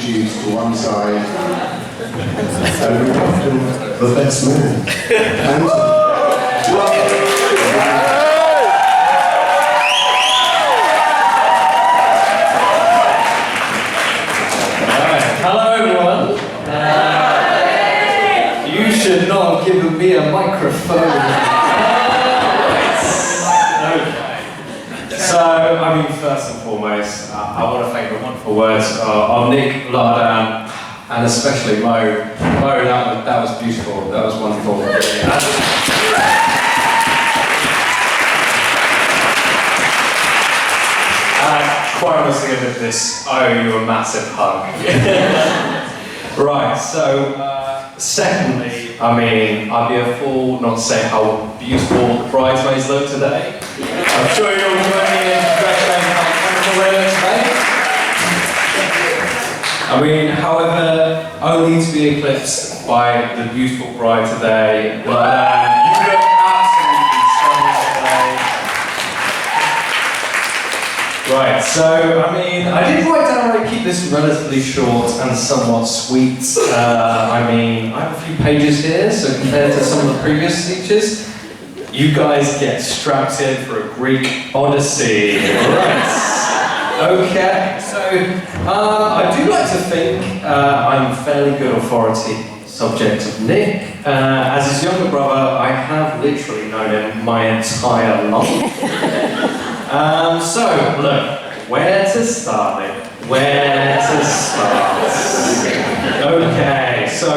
attitudes to one side, and we're often the best man. And hello everyone. You should not have given me a microphone. So, I mean, first and foremost, I want to thank the wonderful words of Nick, Ladan, and especially Mo. Mo, that was beautiful. That was wonderful. Quite honestly, with this, I owe you a massive hug. Right, so, secondly, I mean, I'd be a fool not to say how beautiful the bridesmaids look today. I'm sure you're all joining in congratulating how wonderful they look today. I mean, however, only to be eclipsed by the beautiful bride today. But you look absolutely stunning today. Right, so, I mean, I did write down to keep this relatively short and somewhat sweet. I mean, I have a few pages here, so compared to some of the previous speeches, you guys get strapped in for a Greek odyssey. Right. Okay, so I do like to think I'm fairly good authority subject of Nick. As his younger brother, I have literally known him my entire life. So, look, where to start it? Where to start? Okay, so,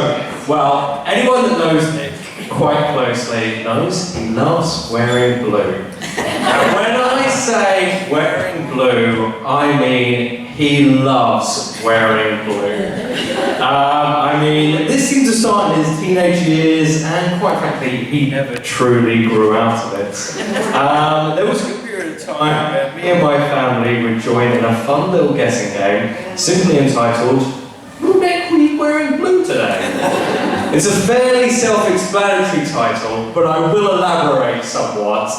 well, anyone that knows Nick quite closely knows he loves wearing blue. And when I say wearing blue, I mean he loves wearing blue. I mean, this seemed to start in his teenage years, and quite frankly, he never truly grew out of it. There was a period of time where me and my family would join in a fun little guessing game, simply entitled, "Who Nick were you wearing blue today?" It's a fairly self-explanatory title, but I will elaborate somewhat.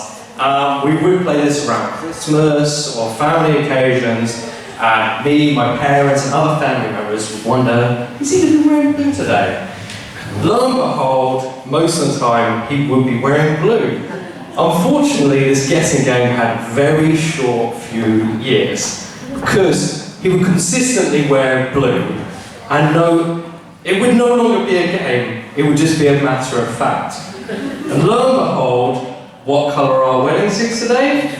We would play this around Christmas or family occasions, and me, my parents, and other family members would wonder, is he going to be wearing blue today? Lo and behold, most of the time, he would be wearing blue. Unfortunately, this guessing game had a very short few years, because he would consistently wear blue, and no, it would no longer be a game, it would just be a matter of fact. And lo and behold, what colour are our wedding suits today?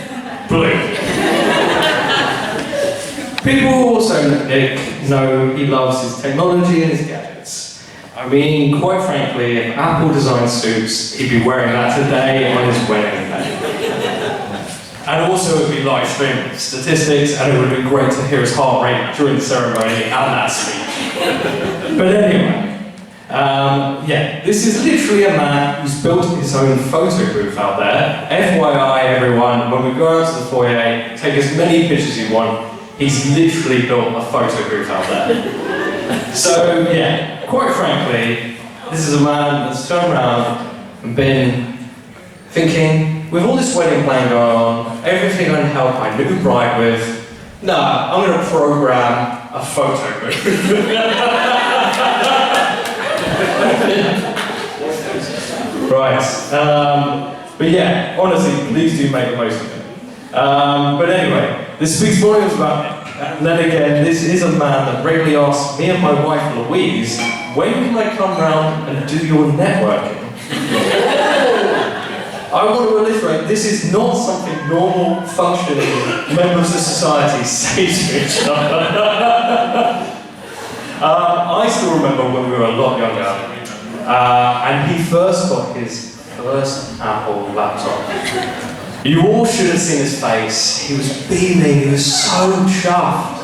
Blue. People who also know Nick know he loves his technology and his gadgets. I mean, quite frankly, if Apple designed suits, he'd be wearing that today on his wedding day. And also it would be live streamed statistics, and it would have been great to hear his heart rate during the ceremony and that speech. But anyway, yeah, this is literally a man who's built his own photo booth out there. FYI, everyone, when we go out to the foyer, take as many pictures as you want, he's literally built a photo booth out there. So, yeah, quite frankly, this is a man that's turned around and been thinking, with all this wedding plan going on, everything I can help my new bride with, no, I'm going to program a photo booth. Right, but yeah, honestly, please do make the most of it. But anyway, this speaks volumes about Nick. And then again, this is a man that regularly asks me and my wife Louise, when can I come round and do your networking? I want to reiterate, this is not something normal, functioning members of society say to each other. I still remember when we were a lot younger, and he first got his first Apple laptop. You all should have seen his face. He was beaming, he was so chuffed.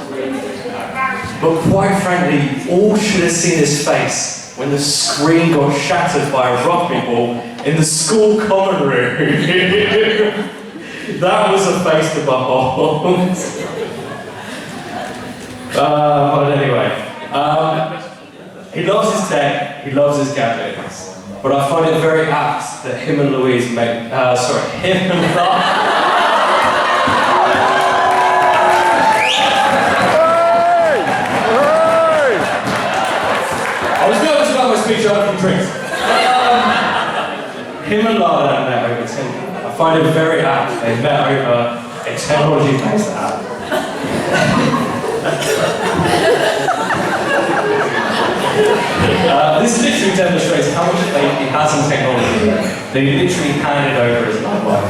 But quite frankly, you all should have seen his face when the screen got shattered by a rugby ball in the school common room. That was a face to behold. But anyway, he loves his tech, he loves his gadgets. But I find it very apt that him and Louise make, him and find it very apt they met over a technology-based app. This literally demonstrates how much faith he has in technology. They literally handed over his life.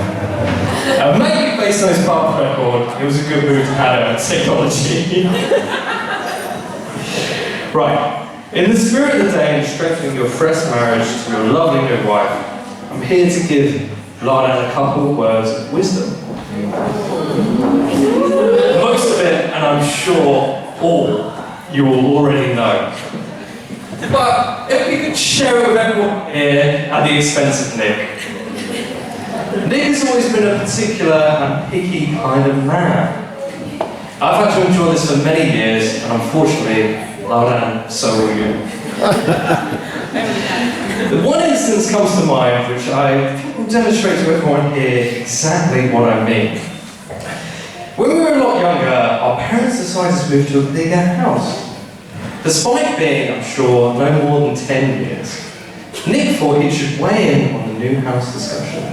Maybe based on his past record, it was a good move to hand over technology. Right. In the spirit of the day and strengthening your fresh marriage to your lovely new wife, I'm here to give Ladan a couple of words of wisdom. Most of it, and I'm sure all, you will already know. But if we could share it with everyone here at the expense of Nick. Nick has always been a particular and picky kind of man. I've had to endure this for many years, and unfortunately, Ladan, so will you. The one instance comes to mind which I think will demonstrate to everyone here exactly what I mean. When we were a lot younger, our parents decided to move to a bigger house. Despite being, I'm sure, no more than 10 years, Nick thought he should weigh in on the new house discussion.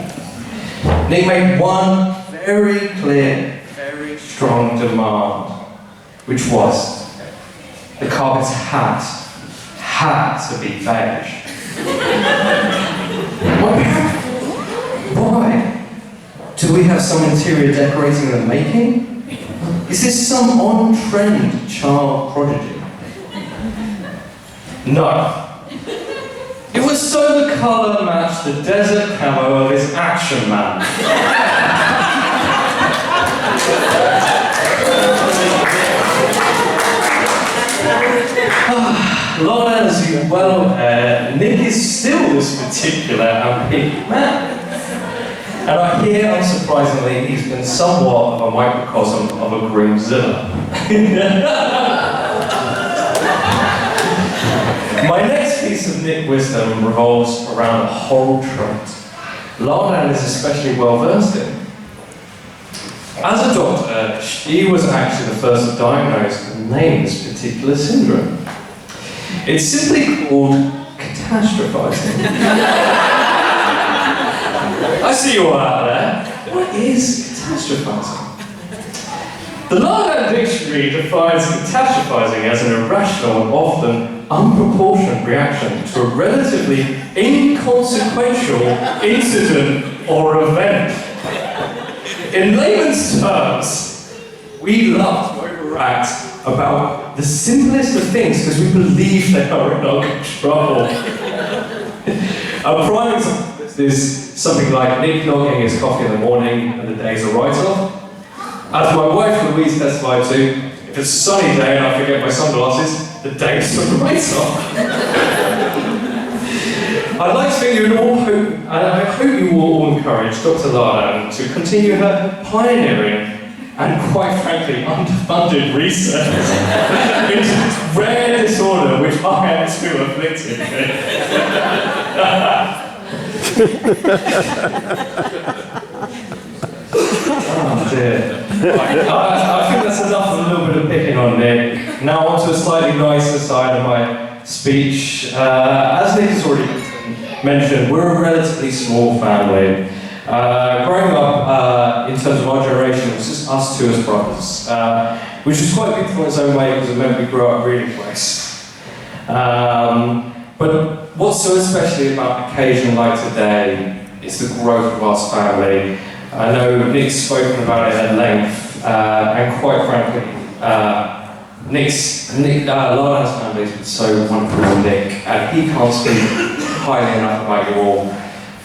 Nick made one very clear, very strong demand, which was the carpets had to be beige. Why? Do we have some interior decorating in the making? Is this some on-trend child prodigy? No. It was so the colour matched the desert camo of his action man. Ladan, as you well aware, Nick is still this particular and picky man. And I hear, unsurprisingly, he's been somewhat of a microcosm of a groomzilla. My next piece of Nick wisdom revolves around a whole trait Ladan is especially well versed in. As a doctor, she was actually the first to diagnose and name this particular syndrome. It's simply called catastrophizing. I see you all out there. What is catastrophizing? The Ladan Dictionary defines catastrophizing as an irrational and often unproportionate reaction to a relatively inconsequential incident or event. In layman's terms, we love to overact about the simplest of things because we believe they are in our control. A prime example is something like Nick not getting his coffee in the morning and the day's a write-off. As my wife Louise testified to, if it's a sunny day and I forget my sunglasses, the day's a write-off. I'd like to think you all hope, and I hope you will all encourage Dr. Ladan to continue her pioneering and, quite frankly, underfunded research into this rare disorder which I am too afflicted Oh dear. I think that's enough of a little bit of picking on Nick. Now on to a slightly nicer side of my speech. As Nick has already mentioned, we're a relatively small family. Growing up, in terms of our generation, it was just us two as brothers, which was quite beautiful in its own way because it meant we grew up really close. But what's so especially about an occasion like today is the growth of our family. I know Nick's spoken about it at length, and quite frankly, Ladan's family has been so wonderful with Nick, and he can't speak highly enough about you all.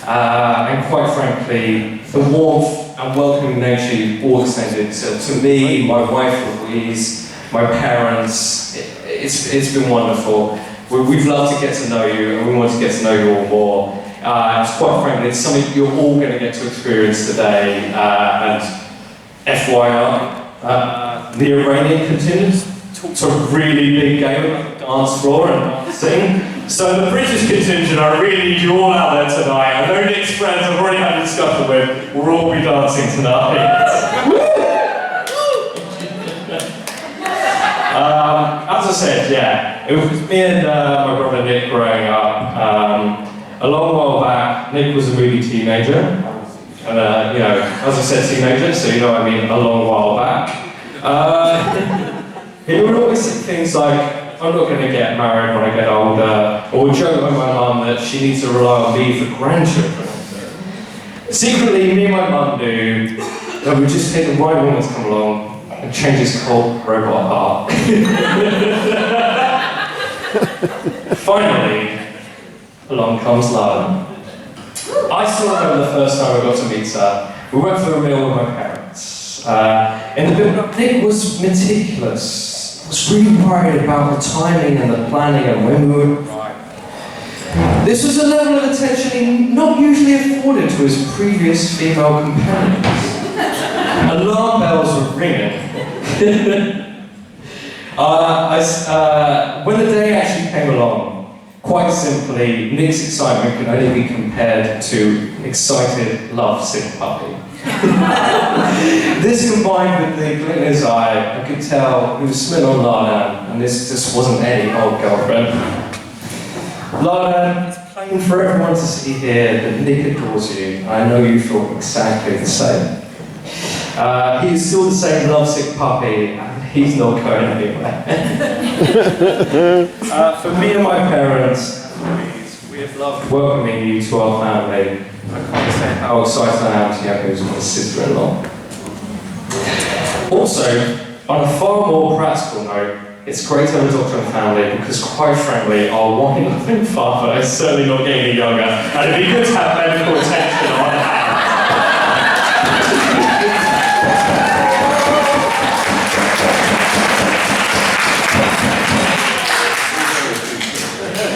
And quite frankly, the warmth and welcoming nature you've all extended to me, my wife Louise, my parents, it's been wonderful. We've loved to get to know you, and we want to get to know you all more. Quite frankly, it's something you're all going to get to experience today. And FYI, the Iranian contingent took a really big game on the dance floor and sing. So the British contingent, I really need you all out there tonight. I know Nick's friends I've already had a discussion with, we'll all be dancing tonight. As I said, yeah, it was me and my brother Nick growing up. A long while back, Nick was a moody teenager. And, you know, as I said, teenager, so you know what I mean, a long while back. He would always say things like, I'm not going to get married when I get older, or joke with my mum that she needs to rely on me for grandchildren. Secretly, me and my mum knew that we'd just take the right woman to come along and change his cold robot heart. Finally, along comes Ladan. I still remember the first time I got to meet her. We went for a meal with my parents. And the build-up thing was meticulous. I was really worried about the timing and the planning and when we would arrive. This was a level of attention he not usually afforded to his previous female companions. Alarm bells were ringing. When the day actually came along, quite simply, Nick's excitement can only be compared to an excited, love-sick puppy. This combined with the glint in his eye, I could tell he was smitten on Ladan, and this just wasn't any old girlfriend. Ladan, it's plain for everyone to see here that Nick adores you. I know you feel exactly the same. He is still the same lovesick puppy, and he's not going anywhere. For me and my parents, we have loved welcoming you to our family. I can't say how excited I am to have you as my sister-in-law. Also, on a far more practical note, it's great to have a doctor and family because, quite frankly, our one father is certainly not getting any younger, and it'd be good to have medical attention on hand.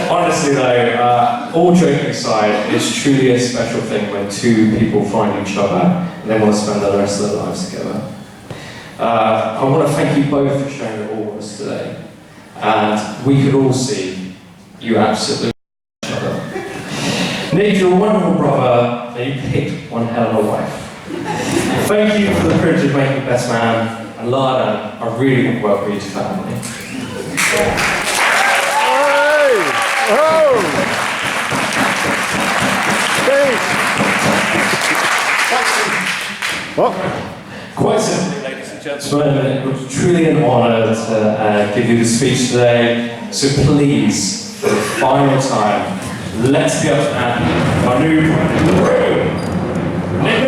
Honestly though, all joking aside, it's truly a special thing when two people find each other and they want to spend the rest of their lives together. I want to thank you both for sharing it all with us today. And we could all see you absolutely each other. Nick, you're a wonderful brother, and you picked one hell of a wife. Thank you for the privilege of making best man, and Ladan, I really want to welcome you to family. Oh! Thanks. Quite simply, ladies and gentlemen, it was truly an honour to give you the speech today. So please, for the final time, let's give up our new bride in the room, Nick.